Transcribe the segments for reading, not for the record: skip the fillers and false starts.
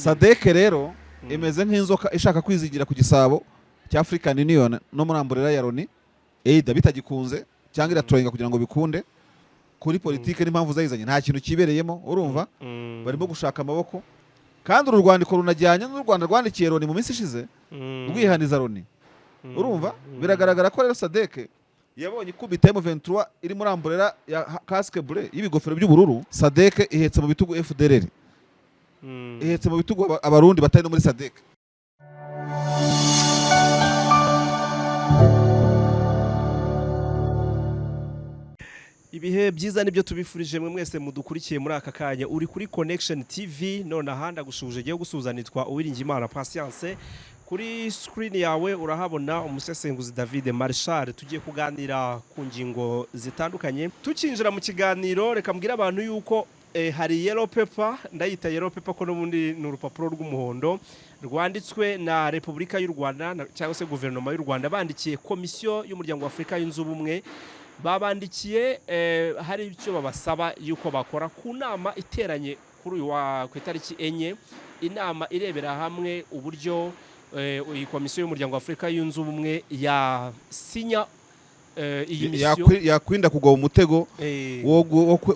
Sadeke rero imeze nk'inzoka ishaka kwizigira ku gisabo cya African Union no muri amburera ya Loni bitagikunze cyangwa iraturenga kugira ngo bikunde kuri politike n'impamvu zayizanye nta kintu kibereyemo urumva barimo gushaka amaboko kandi uru rwandiko runajyanye n'u Rwanda rwandikiye Loni mu minsi ishize rwihaniza Loni urumva biragaragara ko rero Sadeke yabonye ikubita M23 iri muri amburera ya casque bleu y'ibigofero by'ubururu. Sadeke ihetse mu bitugu FDLR ihetse mu bitugu abarundi batari no muri Sadeke. Ibihe byiza nibyo tubifurije mwe mwese mudukurikiye muri aka kanya uri kuri Connection TV none ahanda gushuje giye gusuzanitwa Uwiringiyimana Patience. Kuri screen yawe urahabona umusesenguzi David Marshal tugiye kuganira ku ngingo zitandukanye. Tukinjira mu kiganiro reka mbwira abantu yuko hari yellow paper, ndayita yellow paper ko n'ubundi n'urupapuro rw'umuhondo rwanditswe na Repubulika y'u Rwanda cyangwa se guverinoma y'u Rwanda bandikiye komisiyo y'umuryango wa Afrika yunze ubumwe. Babandikiye hari icyo babasaba yuko bakora ku nama iteranye kuri uyu ku itariki 4 inama irebera hamwe uburyo iyi komisiyo y'umuryango wa Afrika yunze ubumwe ya sinya iyi misiyo yakwinda kugwa mu mutego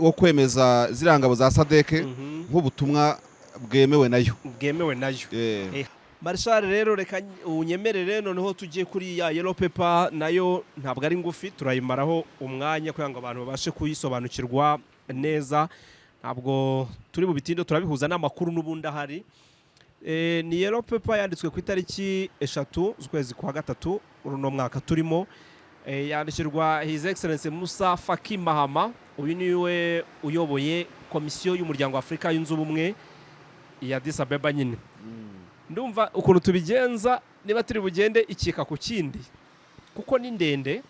wo kwemeza zirangabo za Sadeke nk'ubutumwa bwemewe nayo Marshal rero reka unyemerere noneho tugiye kuri ya yellow paper nayo ntabwo ari ngufi turayimaraho umwanya kugira ngo abantu babashe kuyisobanukirwa neza ntabwo turi mu bitindo turabihuza n'amakuru n'ubundi ahari. Ni yellow paper yanditswe ku itariki 3 z'ukwezi kwa 3 uruno mwaka turimo yandikirwa His Excellency Musa Faki Mahama uyu niwe uyoboye komisiyo y'umuryango wa Afrika yunze ubumwe ya Addis Ababa nyine. Ndumva ukuntu tubigenza niba turi bugende ikika ku kindi kuko ni ndende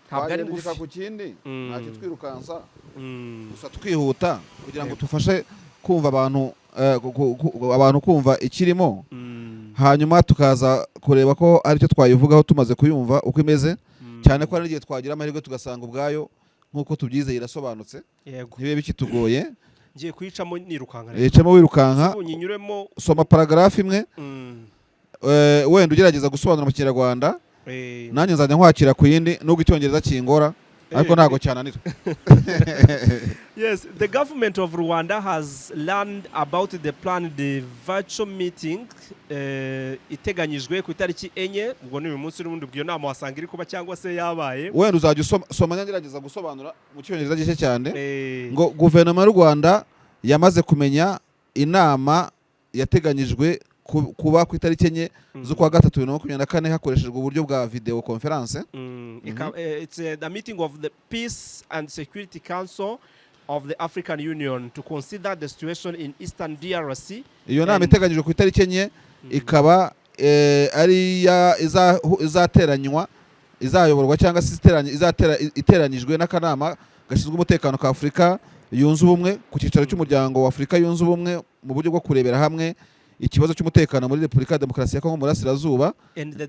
ntabwo ari ngufi ku kindi ntacyo twirukansa gusa twihuta kugira ngo tufashe kumva abantu kumva ikirimo hanyuma tukaza kureba ko ari cyo twayivugaho tumaze kuyumva uko imeze cyane ko ari igihe twagira amahirwe tugasanga ubwayo nk'uko tubyizeye irasobanutse ntibibe bikitugoye. Ngiye kuyicamo nirukanka rero icamo wirukanka unyinyuremo soma paragraph imwe wenda ugerageza gusobanura mu Kinyarwanda nanjye nzajya nkwakira ku yindi nubwo Icyongereza kingora ariko ntago cyananira. Yes, the government of Rwanda has learned about the planned virtual meeting iteganyijwe ku itariki 4 ubwo ni uyu munsi n'ubundi bwiyo nama wasanga iri kuba cyangwa se yabaye wenda uzajya soma ngerageza gusobanura mu Cyongereza gishye cyane ngo guverinoma y'u Rwanda yamaze kumenya inama yateganyijwe kuba ku itariki 4 z'ukwa 3 2024 hakoreshejwe uburyo bwa video conference. It's the meeting of the Peace and Security Council of the African Union to consider the situation in Eastern DRC. Iyo nama iteganyijwe ku itariki 4 ikaba ari izateranywa izayoborwa cyangwa se iteranijwe n'akanama gashinzwe umutekano ka Afrika yunze ubumwe ku cyicaro cy'umuryango wa Afrika yunze ubumwe mu buryo bwo kurebera hamwe ikibazo cy'umutekano muri Repubulika ya Demokarasi ya Kongo mu Burasirazuba and the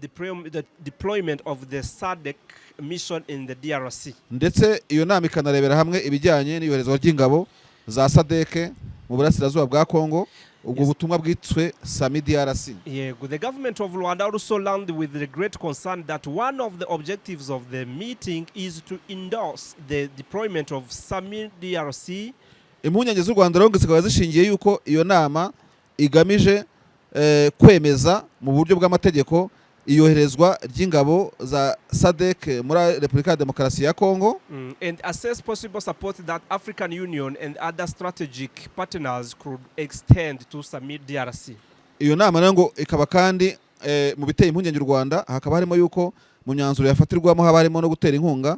deployment of the SADC mission in the DRC. Ndetse iyo nama ikanarebera hamwe ibijyanye n'iyoherezwa ry'ingabo za Sadeke mu Burasirazuba bwa Kongo ubwo butumwa bwitswe Sami DRC. The government of Rwanda also learned with the great concern that one of the objectives of the meeting is to endorse the deployment of Sami DRC. Impungenge z'u Rwanda rero zikaba zishingiye yuko iyo nama igamije kwemeza mu buryo bw'amategeko iyoherezwa ry'ingabo za SADC muri Repubulika ya Demokarasi ya Kongo and assess possible support that African Union and other strategic partners could extend to Sami DRC. Iyo nama ngo ikaba kandi mu biteye impungenge u Rwanda hakaba harimo yuko mu myanzuro yafatirwamo haba harimo no gutera inkunga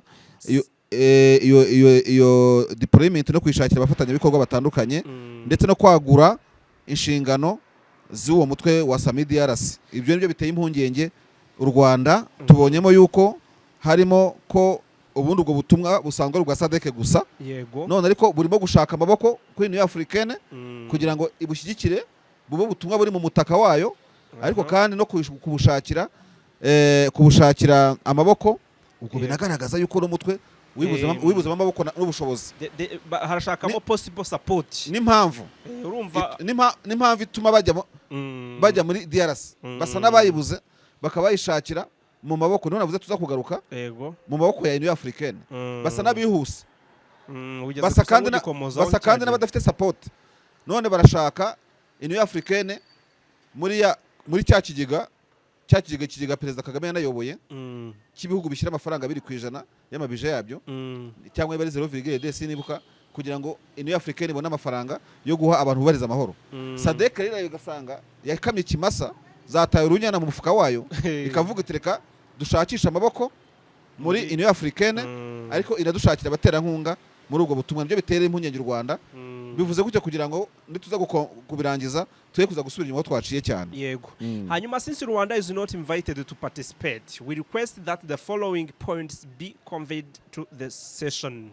iyo deployment no kwishakira abafatanya bikorwa batandukanye ndetse no kwagura inshingano z'uwo mutwe wa Sami DRC. Ibyo nibyo biteye impungenge u Rwanda tubonyemo yuko harimo ko ubundi ubwo butumwa busanzwe bwa Sadeke gusa none ariko burimo gushaka amaboko kuri Union Africaine kugira ngo ibushyigikire bube butumwa buri mu mutaka wayo ariko kandi no kubushakira amaboko ubwo binagaragaza yuko n'umutwe wibuzemo amaboko n'ubushobozi harashakamo possible support n'impamvu urumva n'impamvu ituma bajya muri DRC basa n'abayibuze bakabayishakira mu maboko none navuze tuza kugaruka mu maboko ya Union Africaine basa n'abihuse basa kandi n'abadafite support none barashaka Union Africaine muri cya kigega Perezida Kagame yanayoboye cy'ibihugu bishyira amafaranga 2% y'amabije yabyo cyangwa bari 0,2 sinibuka kugira ngo Union Africaine ibone amafaranga yo guha abantu bariza amahoro SADC rero ugasanga yakamye kimasa zataye urunyana mu mufuka wayo ikavuga itireka dushakisha amaboko muri Union Africaine ariko inadushakira abaterankunga muri ubwo butumwa byo bitera impunyenge u Rwanda bivuze gutyo kugira ngo nituza kubirangiza tuye kuza gusubira inyuma twaciye cyane yego hanyuma since Rwanda is not invited to participate we request that the following points be conveyed to the session.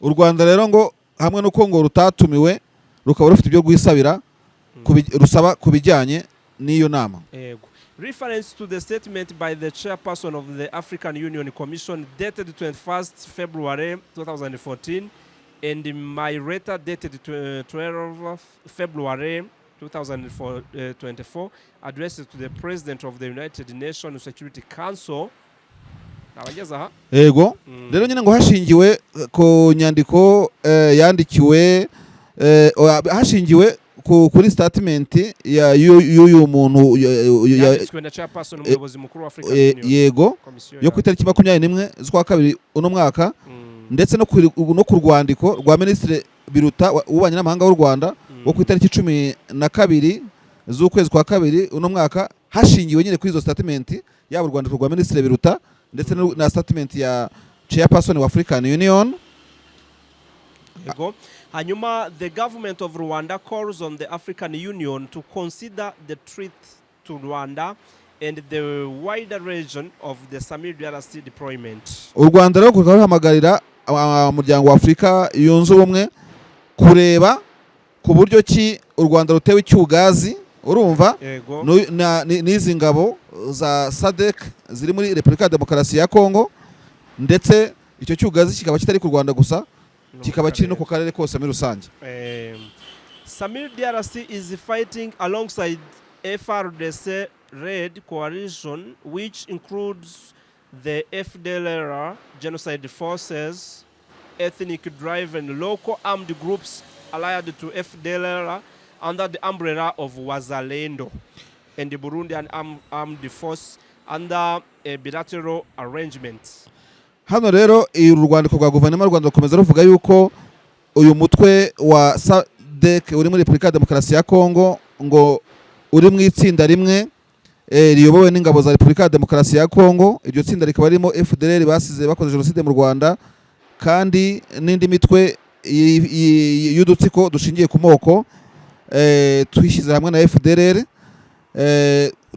U Rwanda rero ngo hamwe nuko ngo rutatumiwe rukaba rufite ibyo gwisabira rusaba kubijyanye n'iyo nama yego reference to the statement by the chairperson of the African Union Commission dated 21st February 2014 and my letter dated 12th February 2024 addressed to the President of the United Nations Security Council. Yego rero nyine ngo hashingiwe ku nyandiko yandikiwe hashingiwe kuri statement y'uyu muntu yanditswe na chairperson umuyobozi mukuru wa African Union yego yo ku itariki 21 z'ukwa kabiri uno mwaka ndetse no ku rwandiko rwa Ministre Biruta w'ububanyi n'amahanga w'u Rwanda wo ku itariki 12 z'ukwezi kwa kabiri uno mwaka hashingiwe nyine kuri izo statement yaba u Rwanda rwa Ministre Biruta ndetse na statement ya chairperson wa African Union. Yego hanyuma the government of Rwanda calls on the African Union to consider the threat to Rwanda and the wider region of the Samir DRC deployment. U Rwanda rero rukahamagarira umuryango wa Afrika yunze ubumwe kureba ku buryo ki u Rwanda rutewe icyugazi urumva n'izi ngabo za SADC ziri muri Repubulika ya Demokarasi ya Kongo ndetse icyo cyugazi kikaba kitari ku Rwanda gusa kikaba kiri no ku karere kose muri rusange. Samir DRC is fighting alongside FRDC Red Coalition which includes the FDLR genocide forces, ethnic driven local armed groups allied to FDLR under the umbrella of Wazalendo and the Burundian armed force under a bilateral arrangement. Hano rero u Rwanda kwa guverinoma y'u Rwanda rukomeza ruvuga yuko uyu mutwe wa SADC uri muri Repubulika ya Demokarasi ya Kongo ngo uri mu itsinda rimwe riyobowe n'ingabo za Repubulika ya Demokarasi ya Kongo. Iryo tsinda rikaba ririmo FDLR basize bakoze jenoside mu Rwanda kandi n'indi mitwe y'udutsiko dushingiye ku moko twishyize hamwe na FDLR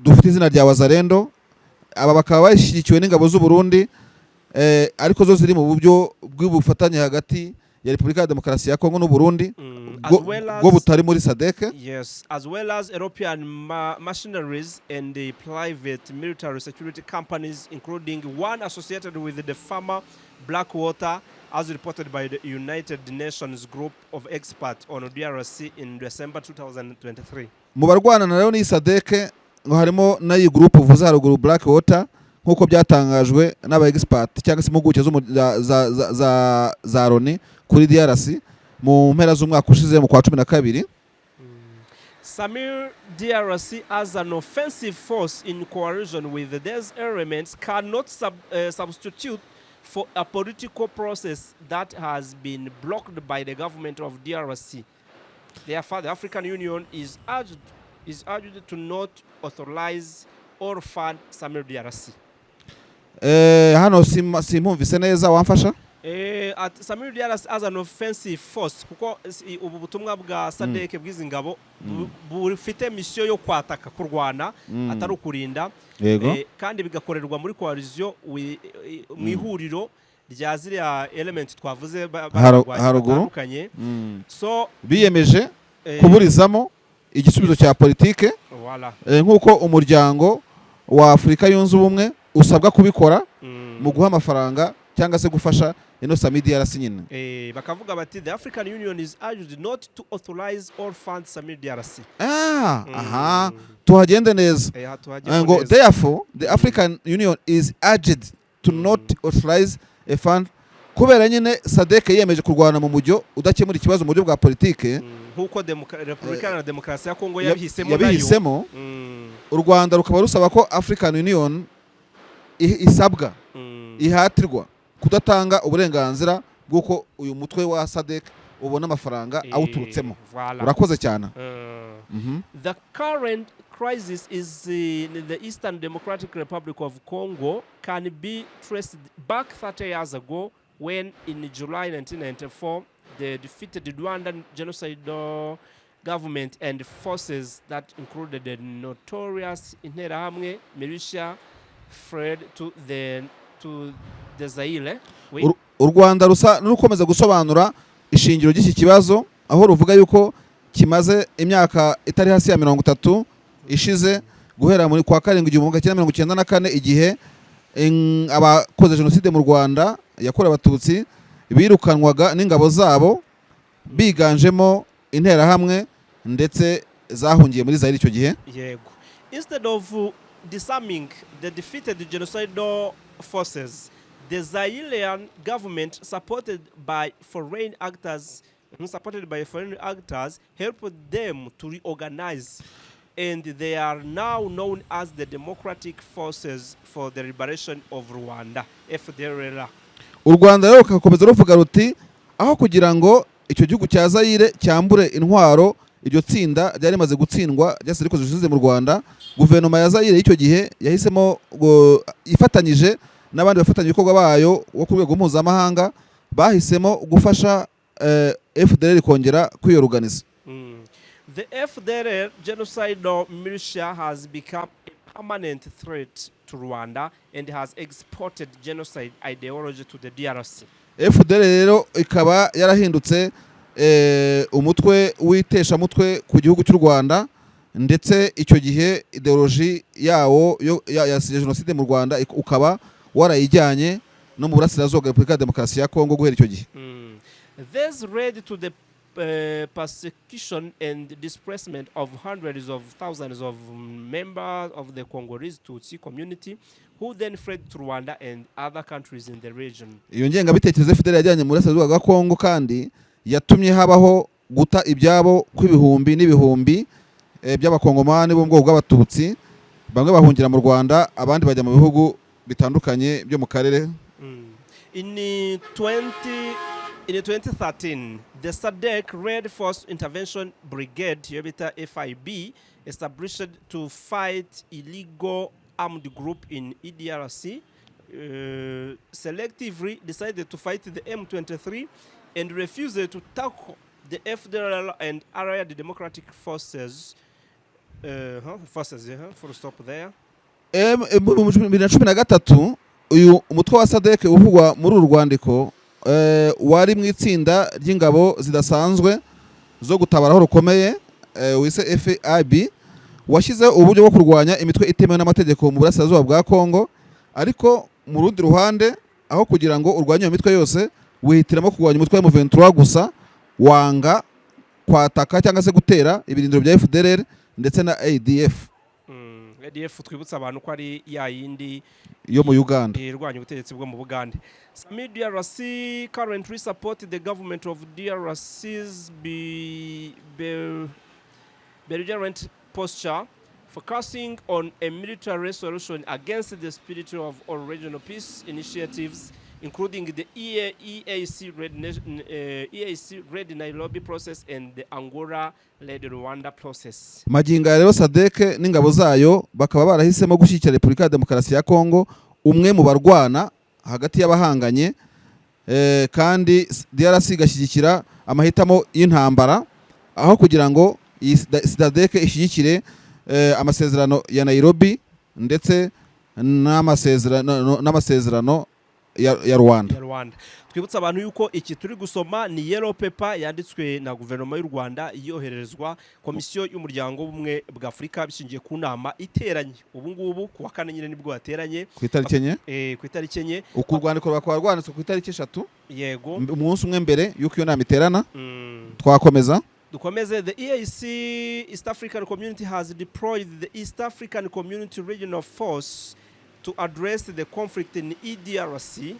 dufite izina rya Wazalendo. Aba bakaba bashyigikiwe n'ingabo z'u Burundi ariko zo ziri mu buryo bw'ubufatanye hagati ya Repubulika ya Demokarasi ya Kongo n'u Burundi bwo butari muri SADC. Yes, as well as European machineries and the private military security companies including one associated with the farmer Blackwater as reported by the United Nations group of experts on DRC in December 2023. Mu barwana na rero ni SADC ngo harimo nayi group uvuze haruguru Blackwater nkuko byatangajwe n'aba expert cyangwa se impuguke za Loni kuri DRC mu mpera z'umwaka ushize mu kwa 12. Samir DRC as an offensive force in coalition with these elements cannot substitute for a political process that has been blocked by the government of DRC. Therefore, the African Union is urged to not authorize or fund Samir DRC. Hano simumvise neza wamfasha? At Samir DRC as an offensive force kuko ubu butumwa bwa SADC bw'izingabo bufite mission yo kwataka ku Rwanda atari ukurinda kandi bigakorerwa muri coalition mu ihuriro rya ziriya element twavuze harugurukanye so biyemeje kuburizamo igisubizo cya politike nk'uko umuryango wa Afrika yunze ubumwe usabwa kubikora mu guha amafaranga cyangwa se gufasha ino Sami DRC nyine. Bakavuga bati the African Union is urged not to authorize or fund Sami DRC. Aha, tuhagende neza. Ngo therefore the African Union is urged to not authorize a fund, kubera nyine SADC yemeje kurwana mu mujyo udakemura ikibazo mu buryo bwa politike nkuko Repubulika ya Demokarasi ya Kongo yabihisemo nayo. U Rwanda rukaba rusaba ko African Union isabwa ihatirwa kudatanga uburenganzira bw'uko uyu mutwe wa SADC ubona amafaranga awuturutsemo. Urakoze cyane. The current crisis is in the Eastern Democratic Republic of Congo can be traced back 30 years ago when in July 1994 the defeated Rwandan genocidal government and forces that included the notorious Interahamwe militia fled to the Zaire. U Rwanda rusa n'ukomeza gusobanura ishingiro ry'iki kibazo, aho ruvuga yuko kimaze imyaka itari hasi ya 30 ishize guhera muri kwa karindwi 1994 igihe abakoze jenoside mu Rwanda yakorewe abatutsi birukanwaga n'ingabo zabo biganjemo Interahamwe ndetse zahungiye muri Zaire icyo gihe. Yego. Instead of disarming the defeated genocidal forces, the Zairean government supported by foreign actors helped them to reorganize, and they are now known as the Democratic Forces for the Liberation of Rwanda, FDLR. U Rwanda rero rukakomeza ruvuga ruti aho kugira ngo icyo gihugu cya Zaire cyambure intwaro iryo tsinda ryari maze gutsindwa ryase rikoze jenoside mu Rwanda, guverinoma ya Zaire y'icyo gihe yahisemo ifatanyije n'abandi bafatanya ibikorwa bayo wo ku rwego mpuzamahanga bahisemo gufasha FDLR kongera kwiyoruganiza. The FDLR genocidal militia has become a permanent threat to Rwanda and has exported genocide ideology to the DRC. FDLR rero ikaba yarahindutse umutwe witesha mutwe ku gihugu cy'u Rwanda, ndetse icyo gihe ideology yawo ya jenoside mu Rwanda ukaba warayijyanye no mu burasirazuba bwa Repubulika ya Demokarasi ya Kongo guhera icyo gihe. This led to the persecution and displacement of hundreds of thousands of members of the Congolese Tutsi community who then fled to Rwanda and other countries in the region. Iyo ngengabitekerezo FDLR yajyanye mu burasirazuba bwa Kongo kandi yatumye habaho guta ibyabo kw'ibihumbi n'ibihumbi by'abakongomani bo mu bwoko bw'abatutsi, bamwe bahungira mu Rwanda abandi bajya mu bihugu bitandukanye byo mu karere. In 2013, the SADC Red Force Intervention Brigade, FIB, established to fight illegal armed group in EDRC, selectively decided to fight the M23 and refused to tackle the FDLR and Allied Democratic Forces. Full stop there. Mu 2013 uyu umutwe wa SADC uvugwa muri uru rwandiko wari mu itsinda ry'ingabo zidasanzwe zo gutabaraho rukomeye wise FIB, washyize uburyo bwo kurwanya imitwe itemewe n'amategeko mu burasirazuba bwa Kongo, ariko mu rundi ruhande aho kugira ngo urwanye iyo mitwe yose wihitiramo kurwanya umutwe wa M23 gusa, wanga kwataka cyangwa se gutera ibirindiro bya FDLR ndetse na ADF. ADF twibutsa abantu ko ari ya yindi yo mu Uganda irwanya ubutegetsi bwo mu Bugande. Some DRC currently support the government of DRC's belligerent posture, focusing on a military solution against the spirit of all regional peace initiatives, including the EAC-led Nairobi process and the Angola-led Rwanda process. Maginga rero SADC n'ingabo zayo bakaba barahisemo gushyigikira Repubulika ya Demokarasi ya Kongo, umwe mu barwana hagati y'abahanganye, kandi DRC igashyigikira amahitamo y'intambara aho kugira ngo SADC ishyigikire amasezerano ya Nairobi ndetse n'amasezerano ya Rwanda. twibutsa abantu yuko iki turi gusoma ni yellow paper yanditswe na guverinoma y'u Rwanda yohererezwa komisiyo y'umuryango w'ubumwe bwa Afurika bishingiye ku nama iteranye ubu ngubu ku wa kane nyine nibwo yateranye ku itariki enye ku itariki enye uku rwandiko rwakaba rwanditswe ku itariki 3 yego umunsi umwe mbere yuko iyo nama iterana twakomeza dukomeze. The EAC East African Community has deployed the East African Community Regional Force to address the conflict in EDRC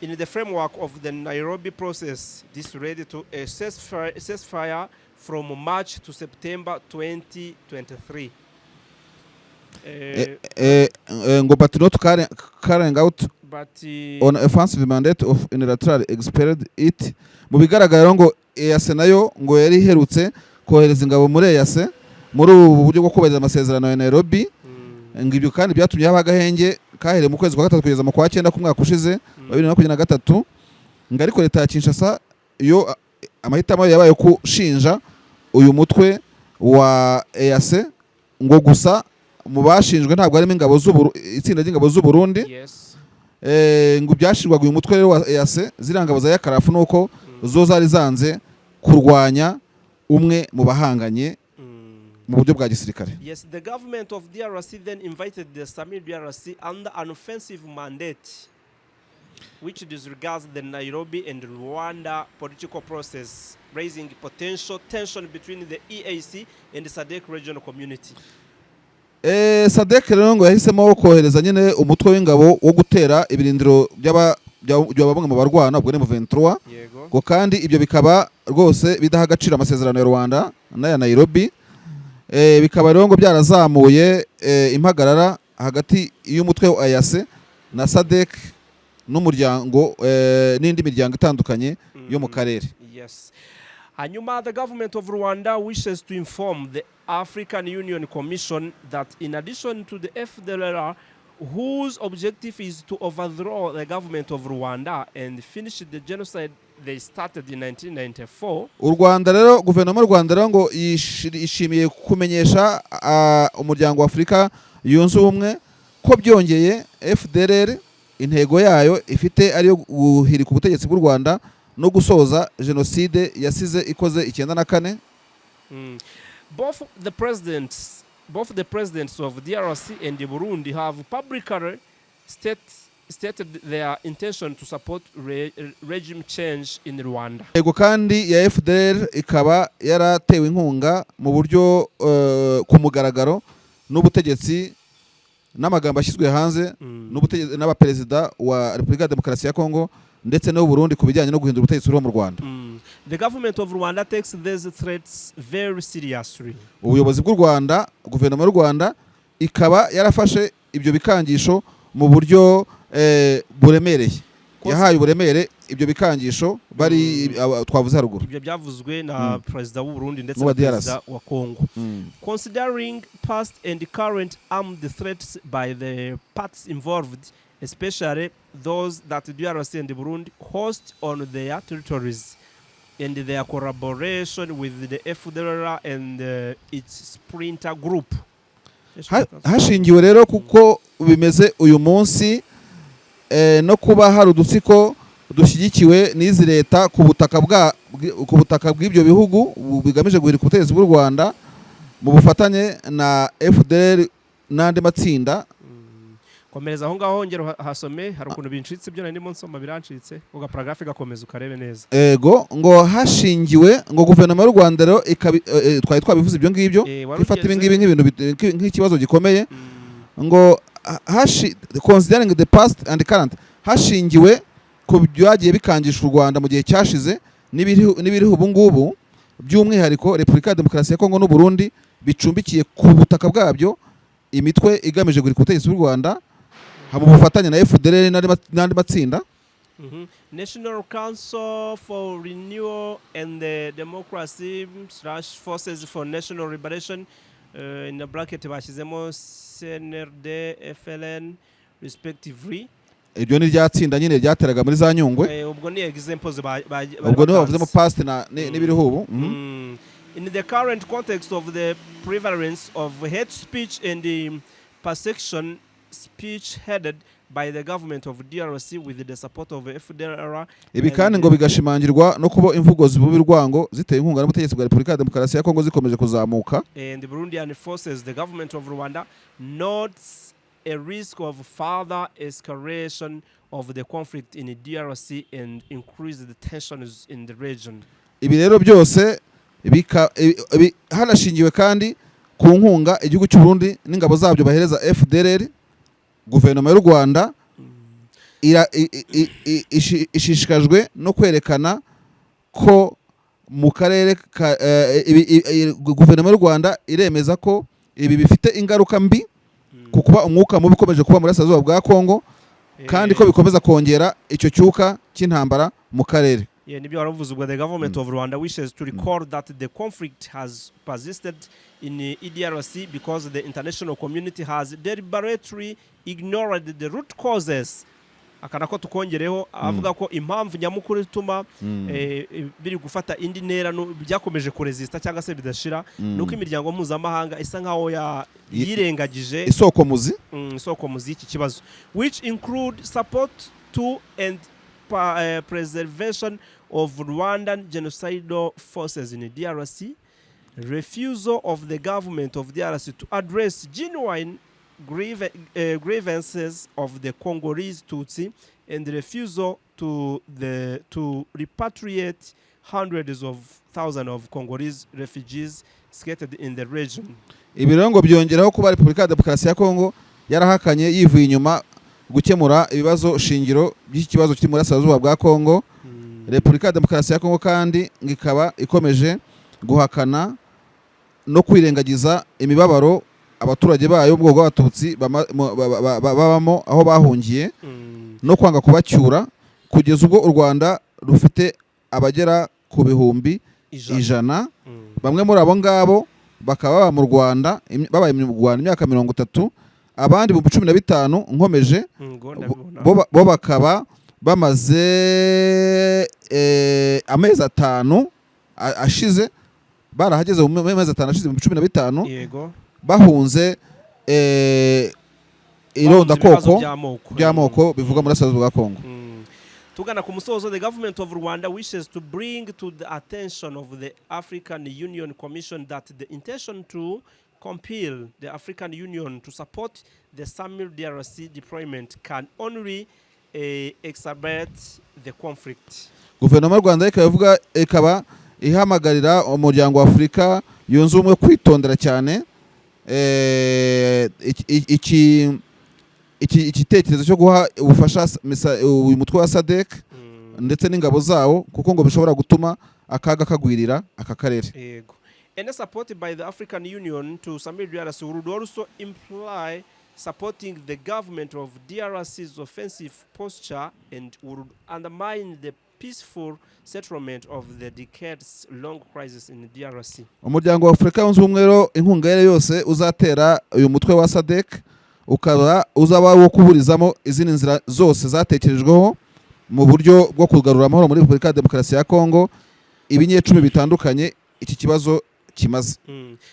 in the framework of the Nairobi process. This led to a ceasefire from March to September 2023. But not carrying out on offensive mandate of unilaterally expelled it. Mu bigaragara ngo EAC nayo ngo yari iherutse kohereza ingabo muri EAC muri ubu buryo bwo kubahiriza amasezerano ya Nairobi. Ngibyo kandi byatumye haba agahenge kahere mu kwezi kwa 3 kugeza mu kwa 9 ku mwaka ushize 2023. Ariko leta ya Kinshasa yo amahitamo yabaye kushinja uyu mutwe wa EAC ngo gusa mu bashinjwe ntabwo harimo ingabo itsinda ry'ingabo z'u Burundi. Ngo byashirwaga uyu mutwe rero wa EAC zirangabo za yakarafu nuko zo zari zanze kurwanya umwe mu bahanganye mu buryo bwa gisirikare. Yes, the government of DRC then invited the Samir DRC under an offensive mandate which disregards the Nairobi and Rwanda political process, raising potential tension between the EAC and the SADC regional community. SADC rero ngo yahisemo kohereza nyine umutwe w'ingabo wo gutera ibirindiro by'abamwe mu barwana ubwo ne mu 23 ngo kandi ibyo bikaba rwose bidaha agaciro amasezerano ya Rwanda n'aya Nairobi. Bikaba rero ngo byarazamuye impagarara hagati y'umutwe wa EAC na SADC n'umuryango n'indi miryango itandukanye yo mu karere. Yes. Hanyuma, the government of Rwanda wishes to inform the African Union Commission that in addition to the FDLR, whose objective is to overthrow the government of Rwanda and finish the genocide they started in 1994. U Rwanda rero guverinoma y'u Rwanda rero ngo ishimiye kumenyesha umuryango wa Afurika yunze ubumwe ko byongeye FDLR intego yayo ifite ari yo guhirika ubutegetsi bw'u Rwanda no gusoza genocide yasize ikoze 94. Both the presidents of DRC and Burundi have publicly stated their intention to support regime change in Rwanda. Ego kandi ya FDLR ikaba yaratewe inkunga mu buryo ku mugaragaro n'ubutegetsi n'amagambo ashyizwe hanze n'ubutegetsi n'abaperezida wa Repubulika ya Demokarasi ya Kongo ndetse no Burundi kubijyanye no guhindura ubutegetsi bwo mu Rwanda. The government of Rwanda takes these threats very seriously. Ubuyobozi bw'u Rwanda, guverinoma y'u Rwanda ikaba yarafashe ibyo bikangisho mu buryo buremereye. Yahaye uburemere ibyo bikangisho bari twavuze haruguru. Ibyo byavuzwe na president w'u Burundi ndetse na president wa Kongo. Considering past and current armed threats by the parties involved, especially those that DRC and Burundi host on their territories, and their collaboration with the FDLR and its splinter group. Hashingiwe rero kuko bimeze uyu munsi no kuba hari udutsiko dushyigikiwe n'izi leta ku butaka bw'ibyo bihugu bigamije guhirika ubutegetsi bw'u Rwanda mu bufatanye na FDLR n'andi matsinda. Komereza aho ngaho ngero hasome hari ukuntu bincitse byo nari nsoma birancitse uga paragraphe gakomeza ukarebe neza. Ego ngo hashingiwe ngo guverinoma y'u Rwanda rero twari twabivuze ibyo ngibyo ifata ibingibi nk'ibintu nk'ikibazo gikomeye ngo considering the past and current hashingiwe ku byagiye bikangisha u Rwanda mu gihe cyashize n'ibiriho ubu ngubu by'umwihariko Repubulika ya Demokarasi ya Kongo n'u Burundi bicumbikiye ku butaka bwabyo imitwe igamije guhirika ubutegetsi bw'u Rwanda mu bufatanye na FDLR n'andi matsinda. National Council for Renewal and Democracy / Forces for National Liberation in the bracket bashyizemo CNRD FLN respectively. Ibyo ni ryatsinda nyine ryateraga muri za Nyungwe. Ubwo ni examples ubwo niho bavuzemo past n'ibiriho ubu. In the current context of the prevalence of hate speech and persecution speech headed by the government of DRC with the support of FDLR. Ibi kandi ngo bigashimangirwa no kuba imvugo zibubi rwango ziteye inkunga n'ubutegetsi bwa Repubulika ya Demokarasi ya Kongo zikomeje kuzamuka. And the Burundian forces, the government of Rwanda, notes a risk of further escalation of the conflict in the DRC and increase the tensions in the region. Ibi rero byose hanashingiwe kandi ku nkunga igihugu cy'u Burundi n'ingabo zabyo bahereza FDLR. Guverinoma y'u Rwanda ishishikajwe no kwerekana ko mu karere guverinoma y'u Rwanda iremeza ko ibi bifite ingaruka mbi ku kuba umwuka mubi ukomeje kuba muri Burasirazuba bwa Kongo kandi ko bikomeza kongera icyo cyuka cy'intambara mu karere. The government of Rwanda wishes to record that the conflict has persisted in DRC because the international community has deliberately ignored the root causes. Akanako tukongereho avuga ko impamvu nyamukuru ituma biri gufata indi ntera byakomeje kuresista cyangwa se bidashira nuko imiryango mpuzamahanga isa nkaho yirengagije isoko muzi iki kibazo, which include support to and preservation of Rwandan genocidal forces in DRC, refusal of the government of DRC to address genuine grievances of the Congolese Tutsi, and the refusal to repatriate hundreds of thousands of Congolese refugees scattered in the region. Ibirongo byongeraho kuba Repubulika ya Demokarasi ya Kongo yarahakanye yivuye inyuma gukemura ibibazo shingiro by'iki kibazo kiri muri Burasirazuba bwa Kongo. Repubulika ya Demokarasi ya Kongo kandi ngikaba ikomeje guhakana no kwirengagiza imibabaro abaturage bayo ubwo bw'abatutsi babamo aho bahungiye no kwanga kubacyura kugeza ubwo u Rwanda rufite abagera ku bihumbi 100. Bamwe muri abo ngabo bakaba baba mu Rwanda babaye mu Rwanda imyaka 30, abandi mu 15 nkomeje bo bakaba bamaze amezi 5 ashize barahageze mu mezi 5 ashize mu 15 yego bahunze ironda koko by'amoko bivuga muri Burasirazuba bwa Kongo. Tugana ku musozo, the government of Rwanda wishes to bring to the attention of the African Union Commission that the intention to compel the African Union to support the Samir DRC deployment can only exacerbate the conflict. Guverinoma y'u Rwanda ikaba ihamagarira umuryango wa Afurika yunze ubumwe kwitondera cyane igitekerezo cyo guha ubufasha uyu mutwe wa SADC ndetse n'ingabo zawo kuko ngo bishobora gutuma akaga kagwirira aka karere. And supported by the African Union to Samir DRC would also imply supporting the government of DRC's offensive posture and would undermine the peaceful settlement of the decades-long crisis in DRC. Umuryango wa Afurika yunze ubumwe rero inkunga yose uzatera uyu mutwe wa SADC ukaba uzaba wo kuburizamo izindi nzira zose zatekerejweho mu buryo bwo kugarura amahoro muri Repubulika ya Demokarasi ya Kongo ibinyecumi bitandukanye iki kibazo kimaze.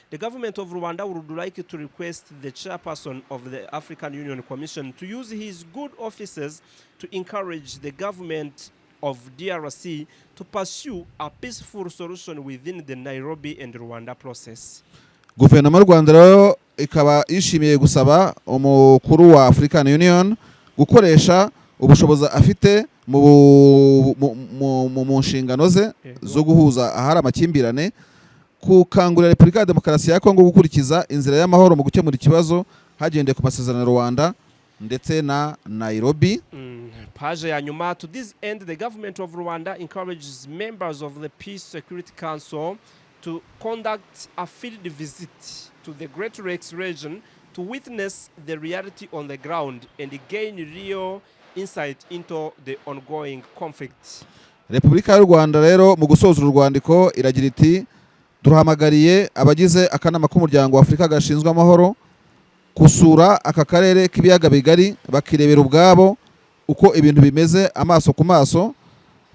The government of Rwanda would like to request the chairperson of the African Union Commission to use his good offices to encourage the government of DRC to pursue a peaceful solution within the Nairobi and Rwanda process. Guverinoma y'u Rwanda rero ikaba yishimiye gusaba umukuru wa African Union gukoresha ubushobozi afite mu nshingano ze zo guhuza ahari amakimbirane kukangurira Repubulika ya Demokarasi ya Kongo gukurikiza inzira y'amahoro mu gukemura ikibazo hagendeye ku masezerano ya Rwanda ndetse na Nairobi. Page ya nyuma, to this end the government of Rwanda encourages members of the Peace Security Council to conduct a field visit to the Great Lakes region to witness the reality on the ground and gain real insight into the ongoing conflict. Repubulika y'u Rwanda rero mu gusoza urwandiko iragira iti duhamagariye abagize akanama k'umuryango wa Afurika gashinzwe amahoro kusura aka karere k'ibiyaga bigari bakirebera ubwabo uko ibintu bimeze amaso ku maso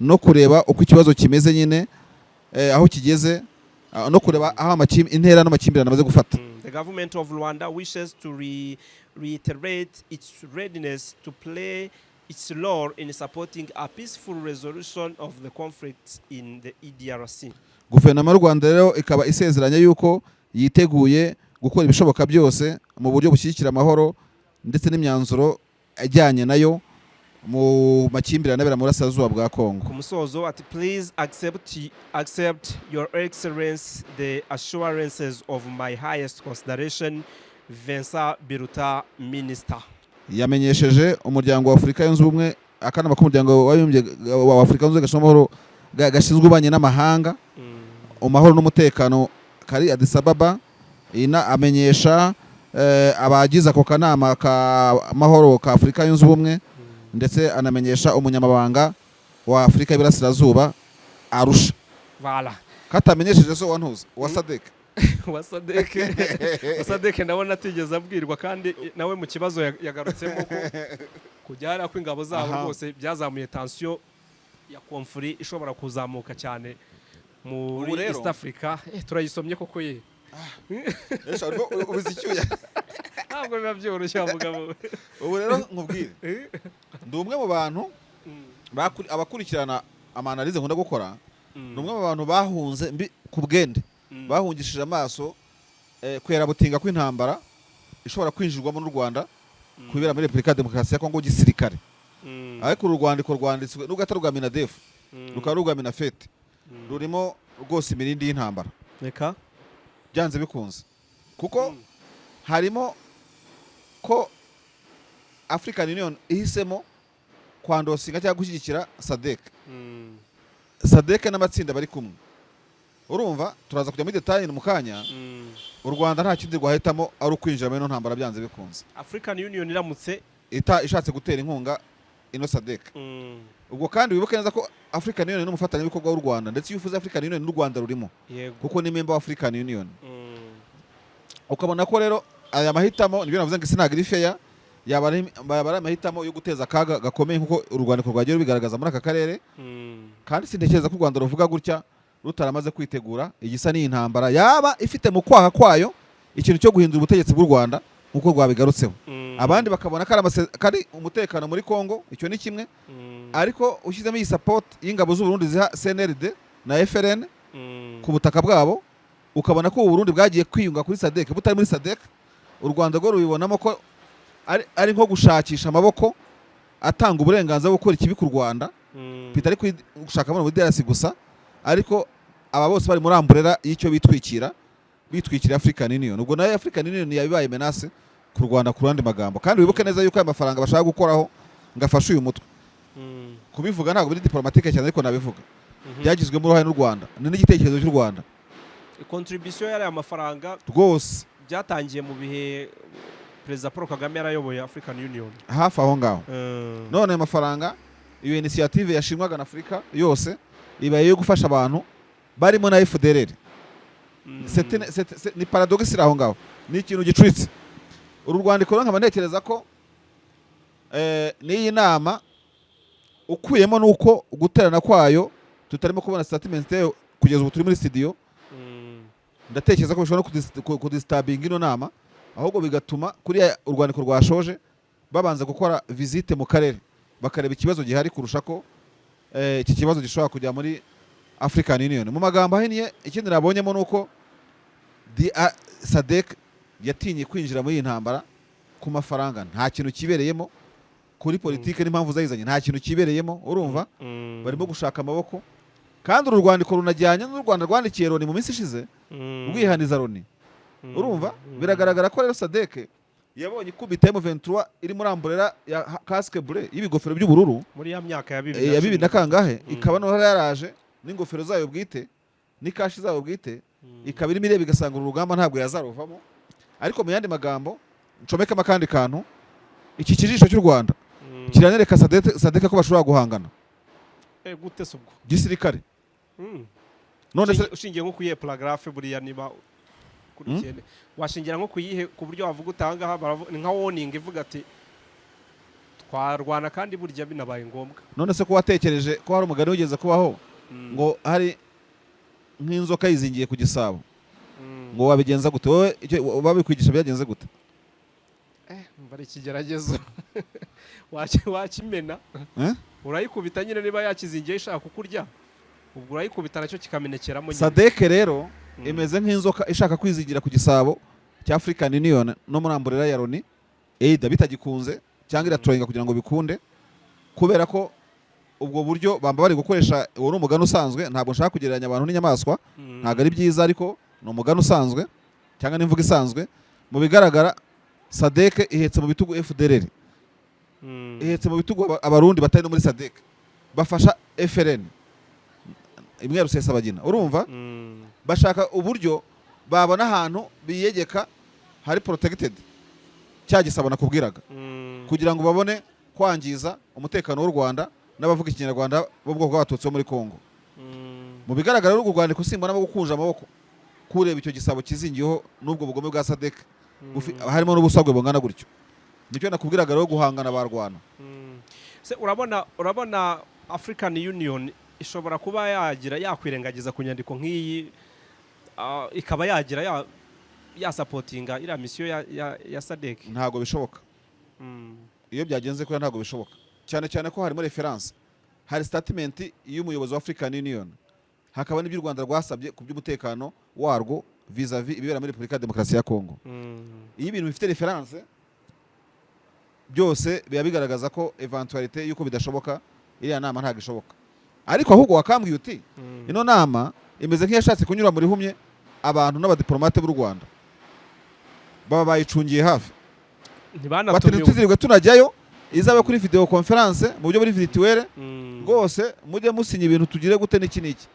no kureba uko ikibazo kimeze nyine aho kigeze no kureba aho intera n'amakimbirane amaze gufata. The government of Rwanda wishes to reiterate its readiness to play its role in supporting a peaceful resolution of the conflict in the EDRC. Guverinoma y'u Rwanda rero ikaba isezeranya yuko yiteguye gukora ibishoboka byose mu buryo bushyigikira amahoro ndetse n'imyanzuro ajyanye nayo mu makimbirane abera mu burasirazuba bwa Kongo. Ku musozo ati please accept your excellence the assurances of my highest consideration, Vincent Biruta, Minister. Yamenyesheje umuryango wa Afurika yunze ubumwe akanama k'umuryango wa Afurika yunze amahoro gashinzwe ubanye n'amahanga amahoro n'umutekano kari Addis Ababa, ina amenyesha abagize ako kanama ka mahoro ka Afurika yunze ubumwe ndetse anamenyesha umunyamabanga wa Afurika y'Iburasirazuba Arusha. Voilà. Katamenyesheje so wantuza wa SADC. Wasadeke ndabona atigeze abwirwa kandi nawe mu kibazo yagarutsemo ko kujyara kw'ingabo zabo rwose byazamuye tension ya conflict ishobora kuzamuka cyane muri East Africa. Turayisomye koko ye. Esha ubizicyuya. Ntabwo biba byoroshye mugabo. Ubu rero nkubwire. Ndi umwe mu bantu abakurikirana amanalize nkunda gukora. Ni umwe mu bantu bahunze ku bwende. Bahungishije amaso kwera butinga kw'intambara ishobora kwinjirwamo n'u Rwanda kubera muri Repubulika ya Demokarasi ya Kongo gisirikare. Ariko uru Rwandiko rwanditswe n'ugata rwa Minadef rukaba rwa Minafete rurimo rwose imirindi y'intambara. Reka byanze bikunze kuko harimo ko African Union ihisemo kwandosinga cyangwa gushyigikira SADC. SADC n'amatsinda bari kumwe. Urumva turaza kujya muri detail mu kanya. U Rwanda nta kindi rwahitamo ari ukwinjira muri no ntambara byanze bikunze. African Union iramutse ishatse gutera inkunga ino SADC. Ubwo kandi wibuke neza ko African Union n'umufatanya bikorwa w'u Rwanda ndetse yufuza African Union n'u Rwanda rurimo kuko ni member wa African Union. Ukabona ko rero aya mahitamo nibyo navuze ngo sinagira fair yaba ari amahitamo yo guteza akaga gakomeye nkuko u Rwanda rwagiye bigaragaza muri aka karere. Kandi sintekereza ko u Rwanda ruvuga gutya rutaramaze kwitegura igisa n'intambara yaba ifite mu kwaha kwayo ikintu cyo guhindura ubutegetsi bw'u Rwanda nkuko rwabigarutseho. Abandi bakabona kari umutekano muri Kongo icyo ni kimwe, ariko ushyizemo iyi support y'ingabo z'u Burundi ziha CNRD na FRN ku butaka bwabo, ukabona ko u Burundi bwagiye kwiyunga kuri SADC butari muri SADC. U Rwanda rwo rubibonamo ko ari nko gushakisha amaboko atanga uburenganzira bwo gukora ikibi ku Rwanda bitari gushaka muri DRC gusa, ariko aba bose bari muri amburera y'icyo bitwikira African Union. Ubwo nayo African Union yabibaye menace ku Rwanda ku randi magambo. Kandi wibuke neza yuko aya mafaranga bashaka gukoraho ngafasha uyu mutwe kubivuga ntabwo biri diplomatique cyane, ariko nabivuga byagizwe mu ruhare n'u Rwanda n'igitekerezo cy'u Rwanda. Contribution yari amafaranga rwose byatangiye mu bihe Perezida Paul Kagame yarayoboye African Union hafi aho ngaho. None aya mafaranga iyo initiative yashimwaga na Afrika yose ibaye yo gufasha abantu barimo na FDLR. Ni paradoxe iri aho ngaho, ni ikintu gicuritse. Uru Rwandiko nkaba ntekereza ko n'iyi nama ukuyemo nuko guterana kwayo tutarimo kubona statement kugeza ubu turi muri studio. Ndatekereza ko bishobora no kudisturbing ino nama, ahubwo bigatuma kuri u Rwandiko rwashoje babanza gukora visite mu karere bakareba ikibazo gihari kurusha ko iki kibazo gishobora kujya muri African Union. Mu magambo ahiniye ikindi nabonyemo nuko SADC yatinye kwinjira muri intambara ku mafaranga, nta kintu kibereyemo kuri politike n'impamvu zayizanye, nta kintu kibereyemo. Urumva barimo gushaka amaboko, kandi uru Rwandiko runajyanye n'u Rwanda rwandikiye Loni mu minsi ishize rwihaniza Loni. Urumva biragaragara ko rero SADC yabonye ikubita M23 iri muri amburera ya casque bleu y'ibigofero by'ubururu muri ya myaka ya 2000 na kangahe, ikaba no yaraje n'ingofero zayo bwite n'ikashi zayo bwite, ikaba irimo ireba igasanga urugamba ntabwo yazaruvamo. Ariko mu yandi magambo ncomeka makandi kantu, iki kijisho cy'u Rwanda kiranereka SADC ko bashobora guhangana gute subwo gisirikare. None se ushingiye nko kuyihe paragraphe buriya niba kurikene washingira nko kuyihe ku buryo wavuga utanga ni nka warning ivuga ati twarwana kandi burya binabaye ngombwa. None se ko watekereje ko hari umugani wigeze kubaho ngo hari nk'inzoka yizingiye ku gisabo ngo wabigenza gute wowe babikwigisha byagenze gute mva ari ikigeragezo wakimena urayikubita nyine niba yakizingiye ishaka kukurya ubwo urayikubita nacyo kikamenekeramo nyine. Sadek rero imeze nk'inzoka ishaka kwizigira ku gisabo cya African Union no muri amburera ya Loni bitagikunze cyangwa iraturenga kugira ngo bikunde kubera ko ubwo buryo bamba bari gukoresha uwo ni umugani usanzwe ntabwo nshaka kugereranya abantu n'inyamaswa ntabwo ari byiza ariko ni umugani usanzwe cyangwa n'imvugo isanzwe mu bigaragara Sadek ihetse mu bitugu FDLR ihetse mu bitugu abarundi batari no muri Sadek bafasha FRN imwe Rusesabagina urumva bashaka uburyo babona ahantu biyegeka hari protected cyagisaba nakubwiraga kugira ngo babone kwangiza umutekano w'u Rwanda n'abavuga ikinyarwanda bo bwoko bw'abatutsi bo muri Kongo. Mu bigaragara rero u Rwanda kusimba nabo gukunja amaboko kureba icyo gisabo kizingiyeho n'ubwo bugome bwa Sadek harimo n'ubusagwe bungana gutyo nicyo nakubwiraga rero guhangana barwana. Se urabona African Union ishobora kuba yakwirengagiza ku nyandiko nk'iyi ikaba yagira ya supportinga iriya misiyo ya Sadek. Ntago bishoboka iyo byagenze ko ntago bishoboka cyane cyane ko harimo reference hari statement y'umuyobozi wa African Union hakaba n'ibyo u Rwanda rwasabye ku by'umutekano warwo vis-a-vis ibibera muri Repubulika ya Demokarasi ya Kongo. Iyo ibintu bifite reference byose biba bigaragaza ko eventualité yuko bidashoboka iriya nama ntago ishoboka ariko ahubwo wakambwiye uti ino nama imeze nk'iyashatse kunyura muri humye abantu n'abadiplomate b'u Rwanda baba bayicungiye hafi batiriwe tunajyayo izaba kuri video conference mu buryo buri virtuel rwose mujye musinya ibintu tugire gute n'iki n'iki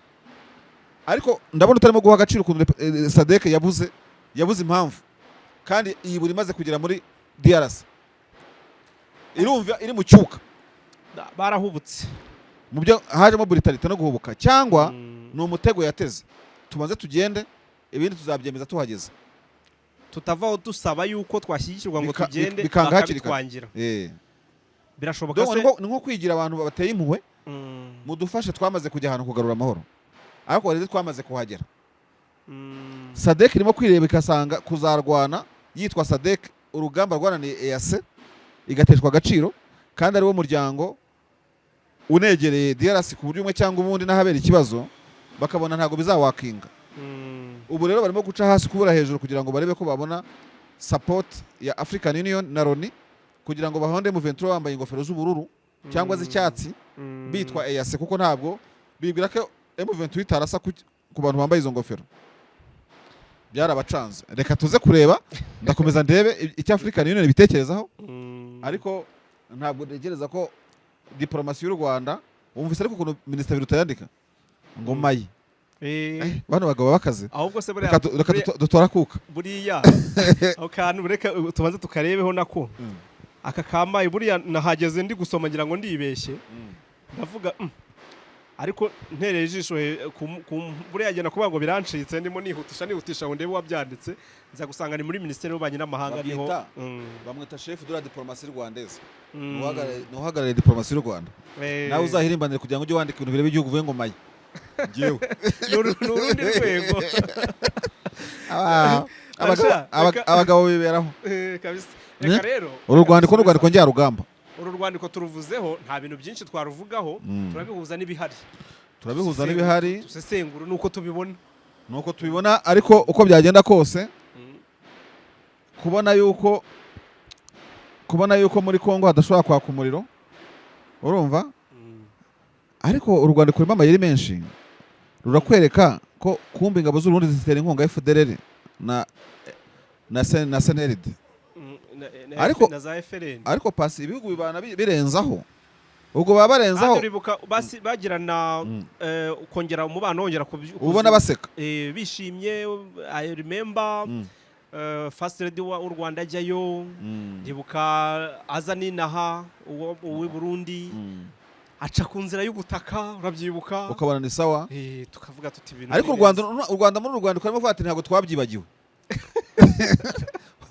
ariko ndabona utarimo guha agaciro ku Sadek yabuze impamvu kandi iyi buri maze kugera muri DRC irumva iri mu cyuka barahubutse mu byo hajemo brutalite no guhubuka cyangwa ni umutego yateze tumaze tugende ibindi tuzabyemeza tuhageze tutavaho dusaba yuko twashyigikirwa ngo tugende bakabitwangira birashoboka se ni nko kwigira abantu bateye impuhwe mudufashe twamaze kujya ahantu kugarura amahoro ariko rero twamaze kuhagera. Sadek irimo kwireba ikasanga kuzarwana yitwa Sadek urugamba rwananiye EAC igateshwa agaciro kandi ari wo muryango unegereye DRC ku buryo umwe cyangwa ubundi n'ahabera ikibazo bakabona ntago bizawakinga. Ubu rero barimo guca hasi kubura hejuru kugira ngo barebe ko babona support ya African Union na Loni kugira ngo bahonde mu 23 bambaye ingofero z'ubururu cyangwa z'icyatsi bitwa EAC kuko ntabwo bibwira ko M23 itarasa ku bantu bambaye izo ngofero byarabacanze. Reka tuze kureba ndakomeza ndebe icyo African Union bitekerezaho ariko ntabwo ntegereza ko diplomasi y'u Rwanda wumvise ariko ukuntu Minisitiri Biruta yandika ngo mayi bano bagabo bakaze ahubwo se reka dutora kuka buriya akantu reka tubanze tukarebeho nako aka kamaye buriya nahageze ndi gusoma ngira ngo ndibeshye ndavuga ariko ntereye ijisho buriya agenda kuvuga ngo birancitse ndimo nihutisha ngo ndebe wabyanditse nza gusanga ni muri Minisiteri y'Ububanyi n'Amahanga niho bamwita chef de la diplomatie rwandaise nuhagarariye diplomasi y'u Rwanda nawe uzahirimbanire kugira ngo ujye wandika ibintu bireba igihugu uvuye ngo mayi ngewe n'urundi rwego abagabo biberaho kabisa. Reka rero uru rwandiko njyarugamba uru rwandiko turuvuzeho nta bintu byinshi twaruvugaho turabihuza n'ibihari dusesengura nuko tubibona ariko uko byagenda kose kubona yuko muri Kongo hadashobora kwaka umuriro urumva ariko u Rwanda rurimo amayeri menshi rurakwereka ko kumba ingabo z'u Burundi zitera inkunga FDLR na SNLD ariko pasi ibihugu bibana birenzaho ubwo baba barenzaho bagirana kongera umubano wongera ubona baseka bishimye. I remember first lady w'u Rwanda ajyayo ndibuka aza ninaha uw'i Burundi aca ku nzira y'ubutaka urabyibuka ukabona ni sawa tukavuga tuti ibintu ariko u Rwanda muri u Rwanda ukarimo kuvuga ati ntabwo twabyibagiwe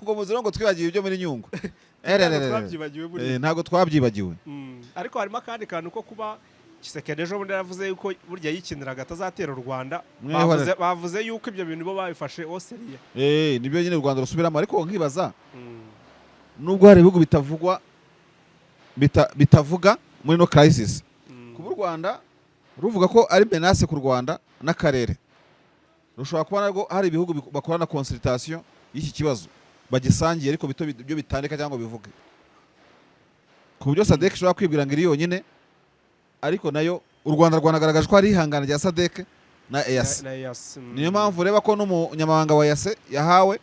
ubwo muzira ngo twibagiwe ibyo muri Nyungwe ntabwo twabyibagiwe ntabwo twabyibagiwe ariko harimo akandi kantu ko kuba Kisekedi ejo bundi yaravuze yuko burya yikiniraga atazatera u Rwanda. Mwihorere. Bavuze yuko ibyo bintu bo babifashe oseriye. Nibyo nyine u Rwanda rusubiramo, ariko nkibaza nubwo hari ibihugu bitavuga muri no crisis, kuba u Rwanda ruvuga ko ari menace ku Rwanda n'akarere, rushobora kuba narwo hari ibihugu bakorana consultation y'iki kibazo bagisangiye, ariko byo bitandika cyangwa bivuge ku buryo SADC ishobora kwibwira ngo iri yonyine, ariko nayo u Rwanda rwanagaragaje ko hari ihangana rya SADC na EAC. Niyo mpamvu ureba ko n'umunyamabanga wa EAC yahawe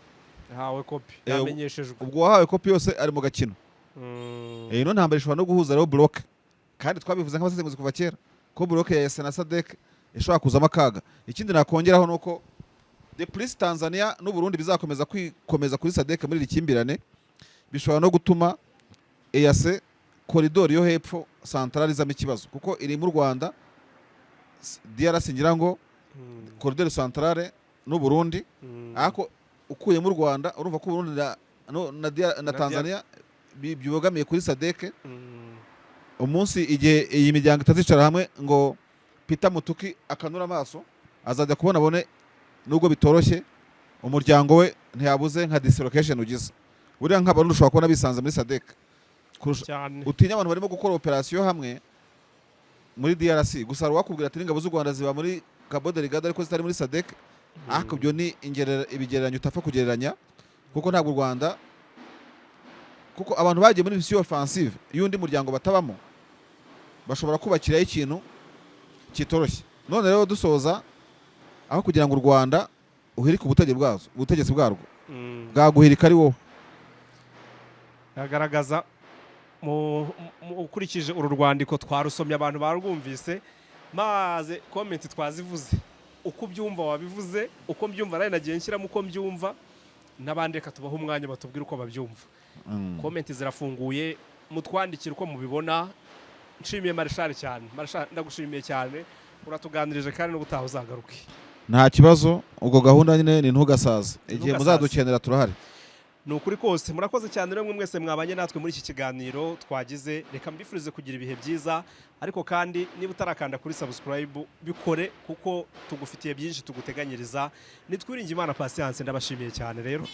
kopi, yamenyeshejwe. Ubwo wahawe kopi yose ari mu gakino. Ino ntambara ishobora no guhuza rero bloc, kandi twabivuze nk'abasesenguzi kuva kera ko bloc ya EAC na SADC ishobora kuzamo akaga. Ikindi nakongeraho nuko de plus Tanzania n'u Burundi bizakomeza kwikomeza kuri SADC muri rikimbirane, bishobora no gutuma EAC koridori yo hepfo centrale izamo ikibazo, kuko iri mu Rwanda DRC ngira ngo koridori centrale n'u Burundi, ariko ukuye mu Rwanda urumva ko Burundi na Tanzania byubogamiye kuri SADC. Umunsi igihe iyi miryango itazicara hamwe ngo Peter Mutuki akanura amaso, azajya kubona abone nubwo bitoroshye umuryango we ntiyabuze nka dislocation ugize. Buriya nk'abantu ushobora kubona bisanze muri SADC, utinya abantu barimo gukora operation hamwe muri DRC, gusa wakubwira ati ingabo z'u Rwanda ziba muri Cabo Delgado ariko zitari muri SADC. Ariko byo ni ibigereranyo utapfa kugereranya, kuko ntabwo u Rwanda, kuko abantu bagiye muri mission offensive y'undi muryango batabamo bashobora kubakiraho ikintu kitoroshye. None rero dusoza, aho kugira ngo u Rwanda uhirike ubutegetsi bwarwo bwaguhirika ari wowe. Agaragaza ukurikije uru rwandiko twarusomye, abantu barwumvise, maze comment twazivuze uko byumva wabivuze, uko mbyumva nayo nagiye nshyiramo uko mbyumva, n'abandi reka tubaho umwanya batubwire uko babyumva. Comment zirafunguye, mutwandikira uko mubibona. Nshimiye Marshal cyane. Marshal, ndagushimiye cyane, uratuganirije kandi no gutaha uzagaruke. Nta kibazo, ubwo gahunda nyine ni ntugasaza, igihe muzadukenera turahari. Ni ukuri kose. Murakoze cyane rero mwese mwabanye natwe muri iki kiganiro twagize. Reka mbifurize kugira ibihe byiza, ariko kandi niba utarakanda kuri subscribe bikore, kuko tugufitiye byinshi tuguteganyiriza. Nitwiringe Imana Patience, ndabashimiye cyane rero.